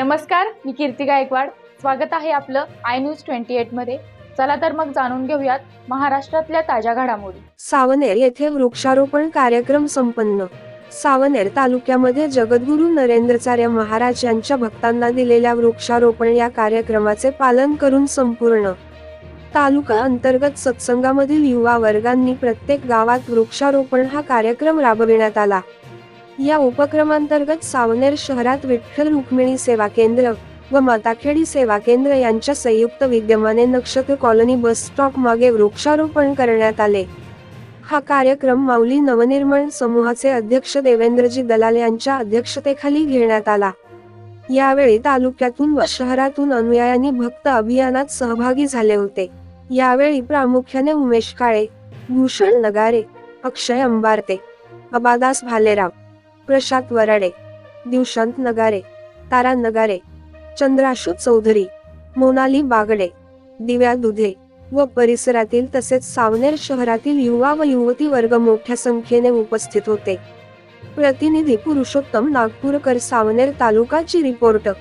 नमस्कार, मी कीर्ती गायकवाड. स्वागत आहे आपलं आय न्यूज 28 मध्ये. चला तर मग जाणून घेऊयात महाराष्ट्रातल्या ताज्या घडामोडी. सावनेर येथे वृक्षारोपण कार्यक्रम संपन्न. सावनेर तालुक्यामध्ये जगद्गुरू नरेंद्राचार्य महाराज यांच्या भक्तांना दिलेल्या वृक्षारोपण या कार्यक्रमाचे पालन करून संपूर्ण तालुका अंतर्गत सत्संगामधील युवा वर्गांनी प्रत्येक गावात वृक्षारोपण हा कार्यक्रम राबविण्यात आला. या उपक्रमांतर्गत सावनेर शहरात विठ्ठल रुक्मिणी सेवा केंद्र व माताखेडी सेवा केंद्र यांच्या संयुक्त विद्यमाने नक्षत्र कॉलनी बस स्टॉप मागे वृक्षारोपण करण्यात आले. हा कार्यक्रम माऊली नवनिर्माण समूहाचे अध्यक्ष देवेंद्रजी दलाल यांच्या अध्यक्षतेखाली घेण्यात आला. यावेळी तालुक्यातून व शहरातून अनुयायांनी भक्त अभियानात सहभागी झाले होते. यावेळी प्रामुख्याने उमेश काळे, भूषण नगारे, अक्षय अंबारते, अबादास भालेराव, प्रशांत वराडे, दिवशांत नगारे, तारा नगारे, चंद्राशू चौधरी, मोनाली बागडे, दिव्या दुधे व परिसरातील तसेच सावनेर शहरातील युवा व युवती वर्ग मोठ्या संख्येने उपस्थित होते. प्रतिनिधी पुरुषोत्तम नागपूरकर, सावनेर तालुकाची रिपोर्टर.